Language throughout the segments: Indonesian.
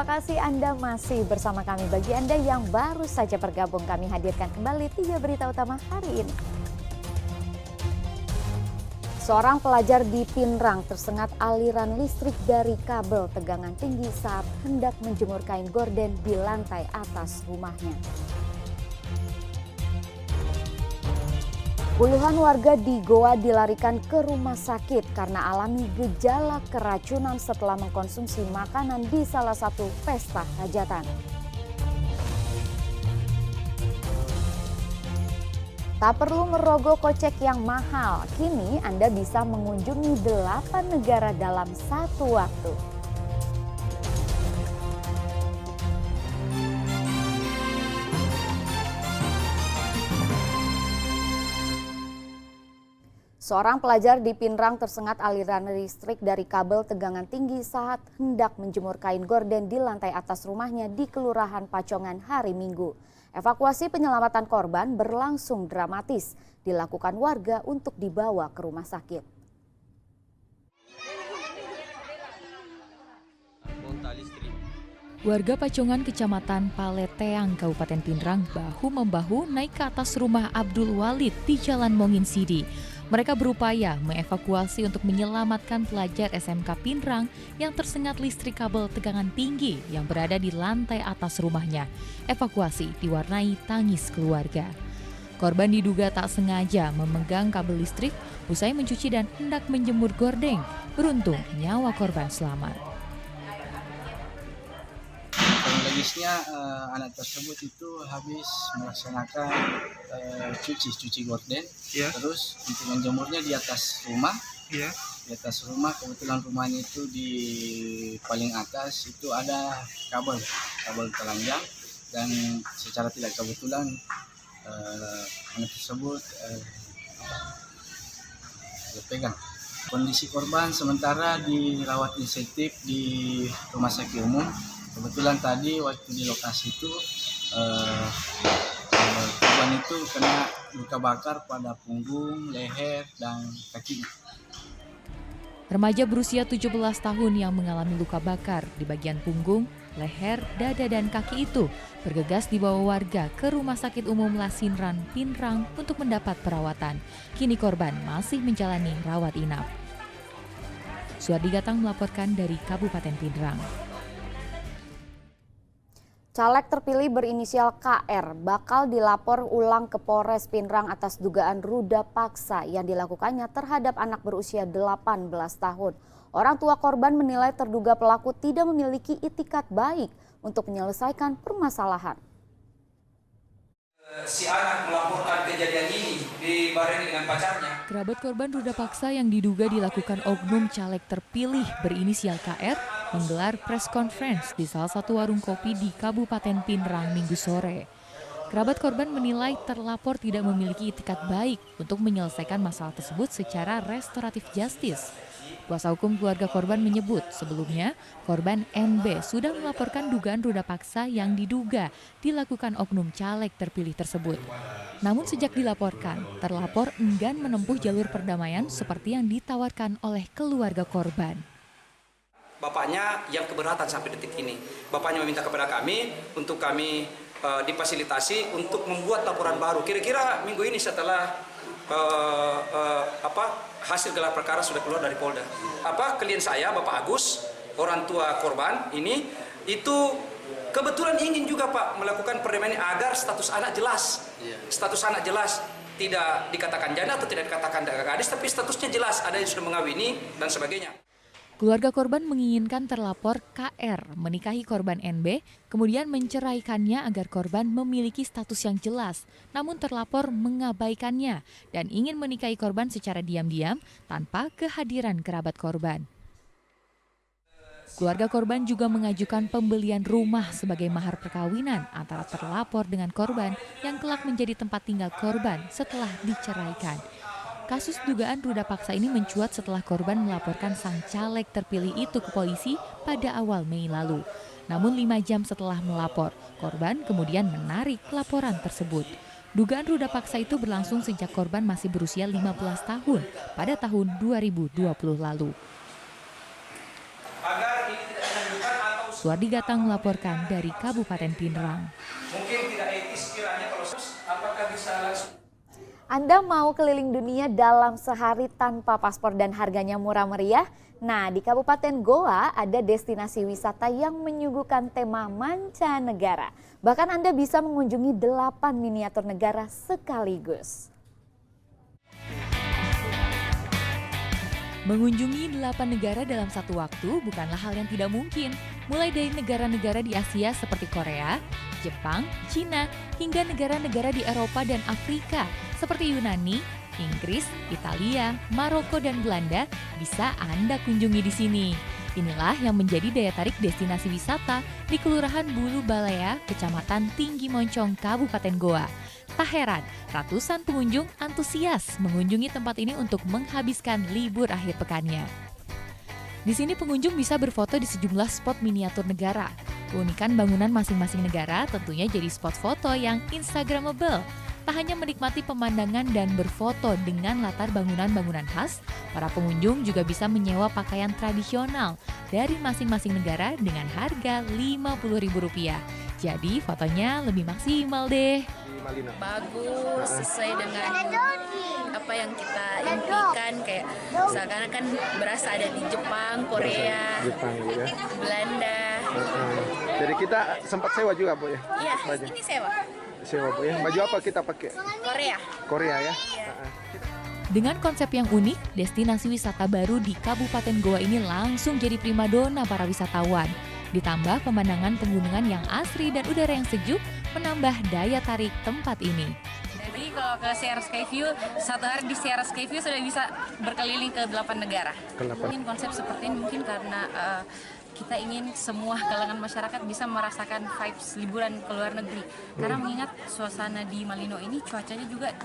Terima kasih Anda masih bersama kami. Bagi Anda yang baru saja bergabung, kami hadirkan kembali 3 berita utama hari ini. Seorang pelajar di Pinrang tersengat aliran listrik dari kabel tegangan tinggi saat hendak menjemur kain gorden di lantai atas rumahnya. Puluhan warga di Goa dilarikan ke rumah sakit karena alami gejala keracunan setelah mengkonsumsi makanan di salah satu pesta hajatan. Tak perlu merogoh kocek yang mahal, kini Anda bisa mengunjungi 8 negara dalam satu waktu. Seorang pelajar di Pinrang tersengat aliran listrik dari kabel tegangan tinggi saat hendak menjemur kain gorden di lantai atas rumahnya di Kelurahan Pacongan hari Minggu. Evakuasi penyelamatan korban berlangsung dramatis, dilakukan warga untuk dibawa ke rumah sakit. Warga Pacongan Kecamatan Paleteang, Kabupaten Pinrang bahu-membahu naik ke atas rumah Abdul Walid di Jalan Mongin Sidi. Mereka berupaya mengevakuasi untuk menyelamatkan pelajar SMK Pinrang yang tersengat listrik kabel tegangan tinggi yang berada di lantai atas rumahnya. Evakuasi diwarnai tangis keluarga. Korban diduga tak sengaja memegang kabel listrik usai mencuci dan hendak menjemur gordeng. Beruntung nyawa korban selamat. Kronologisnya anak tersebut itu habis melaksanakan cuci gorden, terus untuk menjemurnya di atas rumah. Di atas rumah, kebetulan rumahnya itu di paling atas itu ada kabel telanjang, dan secara tidak kebetulan anak tersebut pegang. Kondisi korban sementara dirawat intensif di rumah sakit umum. Kebetulan tadi waktu di lokasi itu korban itu kena luka bakar pada punggung, leher, dan kaki. Remaja berusia 17 tahun yang mengalami luka bakar di bagian punggung, leher, dada, dan kaki itu bergegas dibawa warga ke Rumah Sakit Umum Lasinran, Pinrang untuk mendapat perawatan. Kini korban masih menjalani rawat inap. Suardi Gatang melaporkan dari Kabupaten Pinrang. Caleg terpilih berinisial KR bakal dilapor ulang ke Polres Pinrang atas dugaan ruda paksa yang dilakukannya terhadap anak berusia 18 tahun. Orang tua korban menilai terduga pelaku tidak memiliki itikat baik untuk menyelesaikan permasalahan. Si anak melaporkan kejadian ini dibarengi dengan pacarnya. Kerabat korban ruda paksa yang diduga dilakukan oknum caleg terpilih berinisial KR menggelar press conference di salah satu warung kopi di Kabupaten Pinrang Minggu sore. Kerabat korban menilai terlapor tidak memiliki itikat baik untuk menyelesaikan masalah tersebut secara restoratif justice. Kuasa hukum keluarga korban menyebut sebelumnya korban NB sudah melaporkan dugaan ruda paksa yang diduga dilakukan oknum caleg terpilih tersebut. Namun sejak dilaporkan, terlapor enggan menempuh jalur perdamaian seperti yang ditawarkan oleh keluarga korban. Bapaknya yang keberatan sampai detik ini. Bapaknya meminta kepada kami untuk kami difasilitasi untuk membuat laporan baru. Kira-kira minggu ini setelah hasil gelar perkara sudah keluar dari Polda. Klien saya, Bapak Agus, orang tua korban ini itu kebetulan ingin juga Pak melakukan perdamaian agar status anak jelas. Status anak jelas, tidak dikatakan janda atau tidak dikatakan gadis, tapi statusnya jelas, ada yang sudah mengawini dan sebagainya. Keluarga korban menginginkan terlapor KR menikahi korban NB, kemudian menceraikannya agar korban memiliki status yang jelas. Namun terlapor mengabaikannya dan ingin menikahi korban secara diam-diam tanpa kehadiran kerabat korban. Keluarga korban juga mengajukan pembelian rumah sebagai mahar perkawinan antara terlapor dengan korban yang kelak menjadi tempat tinggal korban setelah diceraikan. Kasus dugaan ruda paksa ini mencuat setelah korban melaporkan sang caleg terpilih itu ke polisi pada awal Mei lalu. Namun 5 jam setelah melapor, korban kemudian menarik laporan tersebut. Dugaan ruda paksa itu berlangsung sejak korban masih berusia 15 tahun pada tahun 2020 lalu. Suardi Gatang melaporkan dari Kabupaten Pinrang. Mungkin tidak etis kiranya kalau apakah bisa langsung. Anda mau keliling dunia dalam sehari tanpa paspor dan harganya murah meriah? Nah, di Kabupaten Goa ada destinasi wisata yang menyuguhkan tema mancanegara. Bahkan Anda bisa mengunjungi 8 miniatur negara sekaligus. Mengunjungi 8 negara dalam satu waktu bukanlah hal yang tidak mungkin. Mulai dari negara-negara di Asia seperti Korea, Jepang, Cina, hingga negara-negara di Eropa dan Afrika seperti Yunani, Inggris, Italia, Maroko, dan Belanda bisa Anda kunjungi di sini. Inilah yang menjadi daya tarik destinasi wisata di Kelurahan Bulu Balea, Kecamatan Tinggi Moncong, Kabupaten Goa. Tak heran, ratusan pengunjung antusias mengunjungi tempat ini untuk menghabiskan libur akhir pekannya. Di sini pengunjung bisa berfoto di sejumlah spot miniatur negara. Keunikan bangunan masing-masing negara tentunya jadi spot foto yang instagramable. Tak hanya menikmati pemandangan dan berfoto dengan latar bangunan-bangunan khas, para pengunjung juga bisa menyewa pakaian tradisional dari masing-masing negara dengan harga Rp50.000. Jadi fotonya lebih maksimal deh. Bagus, sesuai dengan apa yang kita impikan, kayak misalkan kan berasa ada di Jepang, Korea, gitu ya. Belanda. Jadi kita sempat sewa juga, Bu ya? Iya, Baju. ini sewa. Sewa, Bu ya. Baju apa kita pakai? Korea. Korea ya? Dengan konsep yang unik, destinasi wisata baru di Kabupaten Goa ini langsung jadi primadona para wisatawan. Ditambah pemandangan pegunungan yang asri dan udara yang sejuk menambah daya tarik tempat ini. Jadi kalau ke Sierra Skyview, satu hari di Sierra Skyview sudah bisa berkeliling ke 8 negara. Mungkin konsep seperti ini mungkin karena kita ingin semua kalangan masyarakat bisa merasakan vibes liburan ke luar negeri. Karena mengingat suasana di Malino ini cuacanya juga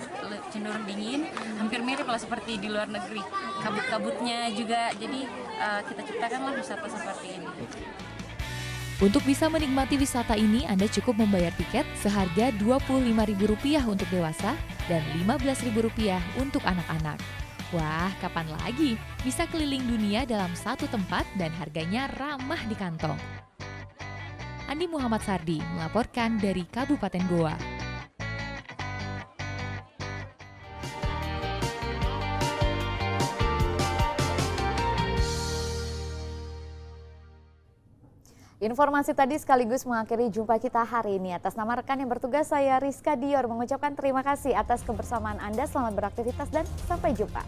cenderung dingin, hampir mirip lah seperti di luar negeri. Kabut-kabutnya juga, jadi kita ciptakanlah wisata seperti ini. Untuk bisa menikmati wisata ini, Anda cukup membayar tiket seharga Rp25.000 untuk dewasa dan Rp15.000 untuk anak-anak. Wah, kapan lagi bisa keliling dunia dalam satu tempat dan harganya ramah di kantong. Andi Muhammad Sardi melaporkan dari Kabupaten Goa. Informasi tadi sekaligus mengakhiri jumpa kita hari ini. Atas nama rekan yang bertugas, saya Rizka Dior mengucapkan terima kasih atas kebersamaan Anda. Selamat beraktivitas dan sampai jumpa.